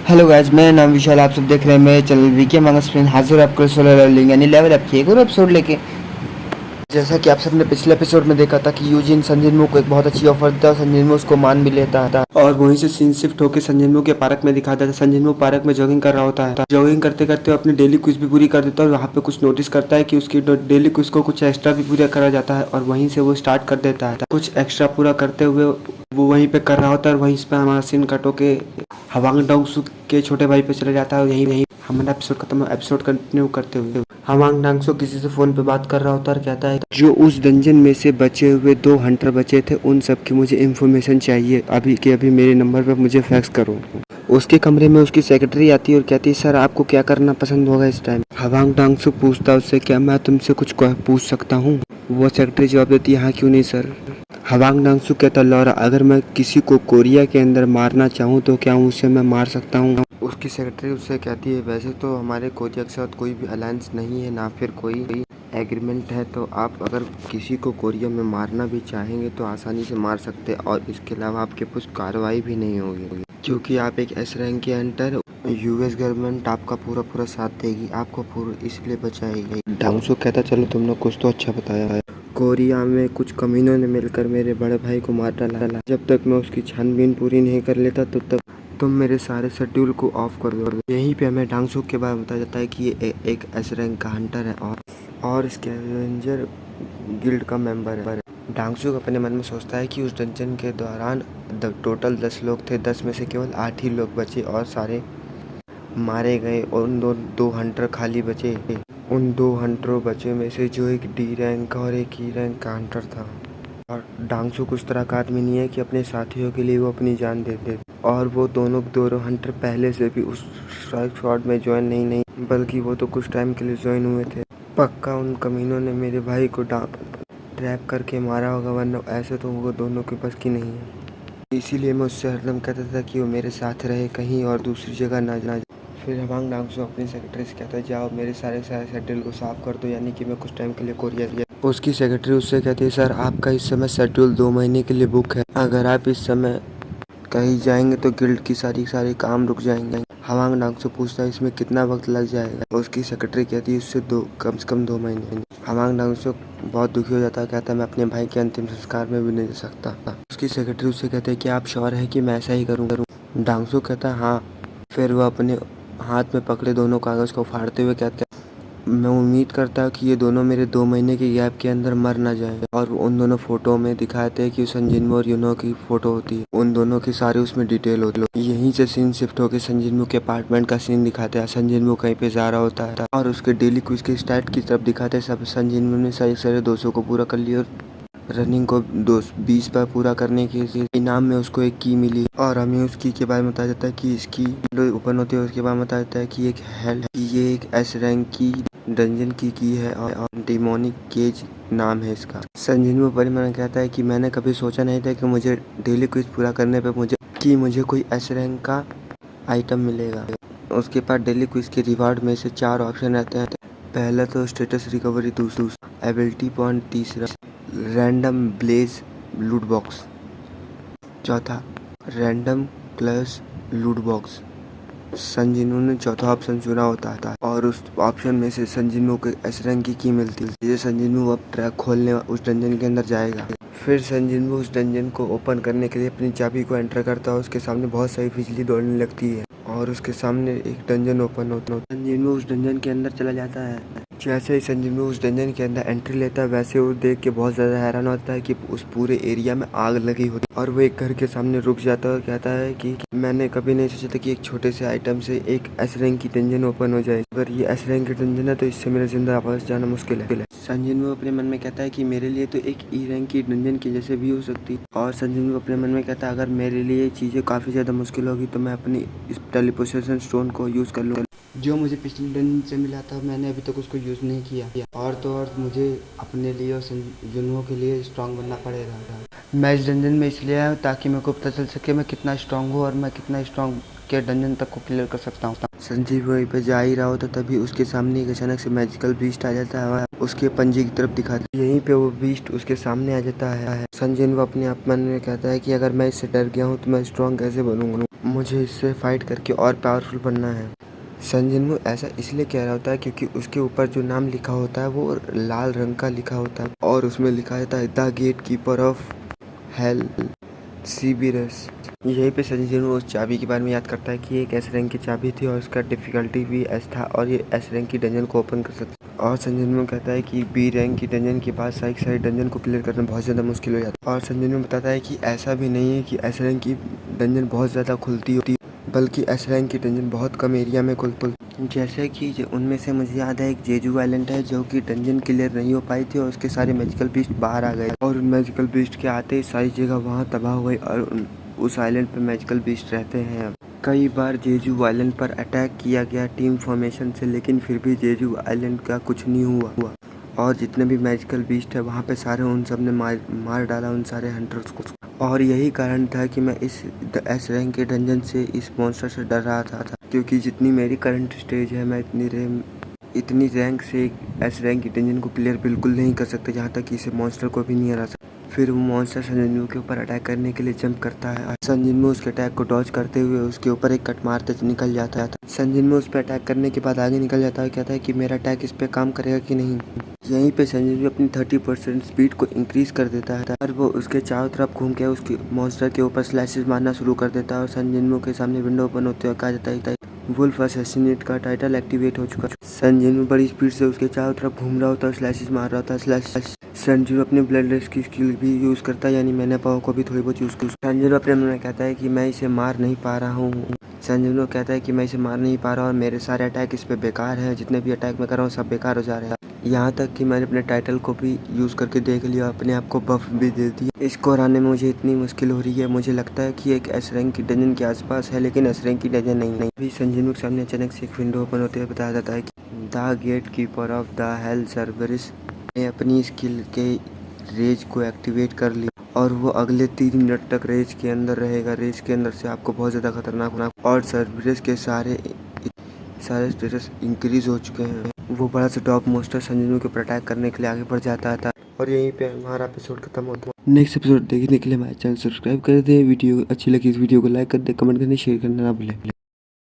Hello guys, मेरा नाम विशाल। आप सब देख रहे हैं मेरे चैनल वीके मांगा स्क्रीन हाजिर आपको सोलर लेवलिंग यानी लेवल अप की एक और एपिसोड लेके। जैसा कि आप सबने पिछले एपिसोड में देखा था कि यूजिन संजनमू को एक बहुत अच्छी ऑफर देता है, संजनमू उसको मान भी लेता था और वहीं से सीन शिफ्ट होकर संजनमू के पार्क में दिखाता था। संजनमू पार्क में जॉगिंग कर रहा होता है। जॉगिंग करते करते अपनी डेली क्विज भी पूरी कर देता है और वहाँ पे कुछ नोटिस करता है कि उसकी डेली क्विज को कुछ एक्स्ट्रा भी पूरा करा जाता है और वहीं से वो स्टार्ट कर देता है। कुछ एक्स्ट्रा पूरा करते हुए वो वहीं पे कर रहा होता है और वहीं पे हमारा सीन कटो के हवांग डोंगसू के छोटे भाई पे चले जाता है और यहीं हमारा एपिसोड खत्म। एपिसोड कंटिन्यू करते हुए हवांग डांगसो किसी से फोन पे बात कर रहा होता है और कहता है जो उस डंजन में से बचे हुए 2 हंटर बचे थे उन सब की मुझे इन्फॉर्मेशन चाहिए, अभी के अभी मेरे नंबर पर मुझे फैक्स करो। उसके कमरे में उसकी सेक्रेटरी आती है और कहती है सर आपको क्या करना पसंद होगा इस टाइम। हवांग डांगसो पूछता है उससे क्या मैं तुमसे कुछ पूछ सकता हूँ। वो सेक्रेटरी जवाब देती है हाँ क्यों नहीं सर। हवांग डांगसू कहता लौरा अगर मैं किसी को कोरिया के अंदर मारना चाहूँ तो क्या उसे मैं मार सकता हूँ। उसकी सेक्रेटरी उससे कहती है वैसे तो हमारे कोरिया के साथ कोई भी अलायंस नहीं है ना फिर कोई एग्रीमेंट है, तो आप अगर किसी को कोरिया में मारना भी चाहेंगे तो आसानी से मार सकते हैं और इसके अलावा आपके कुछ कार्रवाई भी नहीं होगी क्योंकि आप एक एस रैंक के अंडर यूएस गवर्नमेंट आपका पूरा साथ देगी, आपको पूरा इसलिए बचाएगी। डांगसू कहता चलो तुमने कुछ तो अच्छा बताया है। कोरिया में कुछ कमीनों ने मिलकर मेरे बड़े भाई को मार डाला। जब तक मैं उसकी छानबीन पूरी नहीं कर लेता तब तक तुम मेरे सारे शेड्यूल को ऑफ कर दो। यहीं पे हमें डांगसू के बारे में बताया जाता है कि ये एक एस रैंक का हंटर है और स्कैवेंजर गिल्ड का मेंबर है। डांगसू अपने मन में सोचता है कि उस डंजन के दौरान टोटल 10 लोग थे, 10 में से केवल 8 ही लोग बचे और सारे मारे गए और उन दो हंटर खाली बचे। उन 2 हंटरों बचे में से जो एक डी रैंक का और एक ई रैंक का हंटर था और डांगसू कुछ तरह का आदमी नहीं है कि अपने साथियों के लिए वो अपनी जान दे दे और वो दोनों हंटर पहले से भी उस स्ट्राइक स्क्वाड में ज्वाइन नहीं बल्कि वो तो कुछ टाइम के लिए ज्वाइन हुए थे। पक्का उन कमीनों ने मेरे भाई को ट्रैप करके मारा होगा वरना ऐसे तो वो दोनों के बस की नहीं है। इसीलिए मैं उससे हरदम कहता था कि वो मेरे साथ रहे कहीं और दूसरी जगह ना जाए। फिर हवांग डांगसू अपनी सेक्रेटरी से कहता है जाओ मेरे सारे शेड्यूल को साफ कर दो यानी कि मैं कुछ टाइम के लिए कोरिया गया। उसकी सेक्रेटरी उससे कहती है सर आपका इस समय शेड्यूल 2 महीने के लिए बुक है, अगर आप इस समय कहीं जाएंगे तो गिल्ड की सारी काम रुक जाएंगे। हवांग डांगसू पूछता है इसमें कितना वक्त लग जाएगा। उसकी सेक्रेटरी कहती है उससे कम से कम 2 महीने। हवांग डांगसू बहुत दुखी हो जाता है, कहता है मैं अपने भाई के अंतिम संस्कार में भी नहीं जा सकता। उसकी सेक्रेटरी उससे कहते हैं कि आप श्योर है कि मैं ऐसा ही करूँ। डांगसू कहता है हाँ। फिर वह अपने हाथ में पकड़े दोनों कागज को फाड़ते हुए कहते हैं मैं उम्मीद करता हूँ कि ये दोनों मेरे 2 महीने के गैप के अंदर मर ना जाए। और उन दोनों फोटो में दिखाते हैं कि संजिनमू और यूनो की फोटो होती है, उन दोनों की सारी उसमें डिटेल होती है। यहीं से सीन शिफ्ट होकर संजिनमू के अपार्टमेंट का सीन दिखाते हैं। संजिनमू कहीं पे जा रहा होता है और उसके डेली क्विज के स्टार्ट की तरफ दिखाते हैं। सब संजिनमू ने सारे 200 को पूरा कर लिया और रनिंग को 20 पर पूरा करने के इनाम में उसको एक की मिली और हमें उस की के बारे में बताया जाता है कि इसकी ओपन होती है। उसके बाद बताया जाता है कि एक हेल ये एक एस रैंक की डंजन की है और डिमोनिक केज नाम है इसका। संजीव परिमल कहता है कि मैंने कभी सोचा नहीं था कि मुझे डेली क्विज पूरा करने पे मुझे कोई एस रैंक का आइटम मिलेगा। उसके पास डेली क्विज के रिवार्ड में से 4 ऑप्शन रहते हैं। पहला तो स्टेटस रिकवरी, दूसरा एबिलिटी पॉइंट, तीसरा रैंडम ब्लेज लूट बॉक्स, चौथा रैंडम क्लच लूट बॉक्स। संजीनू ने चौथा ऑप्शन चुना होता था और उस ऑप्शन में से संजीनू को एस रैंक की मिलती है। संजीनू अब ट्रैक खोलने उस डंजन के अंदर जाएगा। फिर संजीनू उस डंजन को ओपन करने के लिए अपनी चाबी को एंटर करता है। उसके सामने बहुत सारी बिजली दौड़ने लगती है और उसके सामने एक डंजन ओपन होता है। संजीनू उस डंजन के अंदर चला जाता है। जैसे ही संजीनू उस डंजन के अंदर एंट्री लेता है वैसे वो देख के बहुत ज्यादा हैरान होता है कि उस पूरे एरिया में आग लगी होती है और वो एक घर के सामने रुक जाता है और कहता है कि मैंने कभी नहीं सोचा था कि एक छोटे से आइटम से एक एस रैंक की डंजन ओपन हो जाए। अगर ये एस रैंक की डंजन है तो इससे मेरा जिंदा वापस जाना मुश्किल है। संजीनू अपने मन में कहता है कि मेरे लिए तो एक ई रैंक की डंजन की जैसे भी हो सकती और संजीनू अपने मन में कहता है अगर मेरे लिए ये चीजें काफी ज्यादा मुश्किल होगी तो मैं अपनी इस टेलीपोर्टेशन स्टोन को यूज कर लूँगा जो मुझे पिछले डंजन से मिला था। मैंने अभी तक उसको यूज नहीं किया और तो और मुझे अपने लिए और संजीनू के लिए स्ट्रांग बनना पड़ेगा। मैं इस डंजन में इसलिए आया हूँ ताकि मेरे को पता चल सके मैं कितना स्ट्रांग हूँ और मैं कितना स्ट्रांग के डंजन तक को क्लियर कर सकता हूँ। संजीव वहीं पे जा ही रहा होता तभी उसके सामने एक अचानक से मैजिकल बीस्ट आ जाता है, उसके पंजे की तरफ दिखाता है। यहीं पे वो बीस्ट उसके सामने आ जाता है। संजीव अपने आप मन में कहता है कि अगर मैं इससे डर गया हूँ तो मैं स्ट्रांग कैसे बनूंगा। मुझे इससे फाइट करके और पावरफुल बनना है। संजिनवू ऐसा इसलिए कह रहा होता है क्योंकि उसके ऊपर जो नाम लिखा होता है वो लाल रंग का लिखा होता है और उसमें लिखा रहता है the gatekeeper of hell Cerberus. यहीं पे संजिनवू उस चाबी के बारे में याद करता है कि एक एस रैंक की चाबी थी और उसका डिफिकल्टी भी एस था और ये एस रैंक की डंजन को ओपन कर सकता है। और संजिनवू कहता है कि बी रैंक की डंजन के बाद सारी डंजन को क्लियर करना बहुत ज़्यादा मुश्किल हो जाता है। और संजिनवू बताता है कि ऐसा भी नहीं है कि एस रैंक की डंजन बहुत ज़्यादा खुलती होती है, बल्कि एस रैंक की डंजन बहुत कम एरिया में खुलती। जैसे कि उनमें से मुझे याद है एक जेजू आइलैंड है जो कि डंजन क्लियर नहीं हो पाई थी और उसके सारे मैजिकल बीस्ट बाहर आ गए और उन मैजिकल बीस्ट के आते ही सारी जगह वहाँ तबाह हो गई और उस आइलैंड पे मैजिकल बीस्ट रहते हैं। अब कई बार जेजू आइलैंड पर अटैक किया गया टीम फॉर्मेशन से, लेकिन फिर भी जेजू आइलैंड का कुछ नहीं हुआ और जितने भी मैजिकल बीस्ट है वहाँ पे सारे उन सब ने मार डाला उन सारे हंटर्स को। और यही कारण था कि मैं इस एस रैंक के डंजन से इस मॉन्स्टर से डर रहा था क्योंकि जितनी मेरी करंट स्टेज है मैं इतनी रैंक से एस रैंक की डंजन को क्लियर बिल्कुल नहीं कर सकते जहाँ तक कि इसे मॉन्स्टर को भी नहीं हरा सकता। फिर वो मॉन्स्टर संजिनवू के ऊपर अटैक करने के लिए जंप करता है। संजिनवू उसके अटैक को डॉज करते हुए उसके ऊपर एक कट मारते निकल जाता है। संजिनवू उस पर अटैक करने के बाद आगे निकल जाता है, कहता है कि मेरा अटैक इस पे काम करेगा कि नहीं। यहीं पे संजिनवू अपनी 30% स्पीड को इंक्रीज कर देता है और वो उसके चारों तरफ घूम के उसके मॉन्स्टर के ऊपर स्लैशेस मारना शुरू कर देता है और संजिनवू के सामने विंडो ओपन होते हुए कहा जाता है वुल्फ असैसिनेट का टाइटल एक्टिवेट हो चुका है। संजिनवू बड़ी स्पीड से उसके चारों तरफ घूम रहा होता है, स्लैशेस मार रहा होता है। संजिनवू अपने ब्लड रेस की स्किल भी यूज करता है, यानी मैंने पावर को भी थोड़ी बहुत यूज की। संजिनवू अपने मन में कहता है कि मैं इसे मार नहीं पा रहा हूँ। संजिनवू कहता है कि मैं इसे मार नहीं पा रहा और मेरे सारे अटैक इस पे बेकार हैं, जितने भी अटैक मैं कर रहा हूँ सब बेकार हो जा रहे हैं। यहाँ तक कि मैंने अपने टाइटल को भी यूज़ करके देख लिया, अपने आप को बफ भी दे दिया। इसको हराने में मुझे इतनी मुश्किल हो रही है, मुझे लगता है कि एक एस रैंक की डंजन के आसपास है लेकिन एस रैंक की डंजन नहीं। अभी संजिनवू के सामने अचानक से एक विंडो ओपन होते हुए बताया जाता है कि the gatekeeper of the hell Cerberus ने अपनी स्किल के रेज को एक्टिवेट कर लिया और वो अगले 3 मिनट तक रेज के अंदर रहेगा। रेज के अंदर से आपको बहुत ज़्यादा खतरनाक और सर्वरिस के सारे स्टेटस इंक्रीज हो चुके हैं। वो बड़ा सा टॉप मोस्टर संजिनवू के ऊपर अटैक करने के लिए आगे बढ़ जाता था और यहीं पे हमारा एपिसोड खत्म होता है। नेक्स्ट एपिसोड देखने के लिए हमारे चैनल सब्सक्राइब कर दे। वीडियो अच्छी लगी इस वीडियो को लाइक कर दे, कमेंट करने शेयर करना ना भूलें।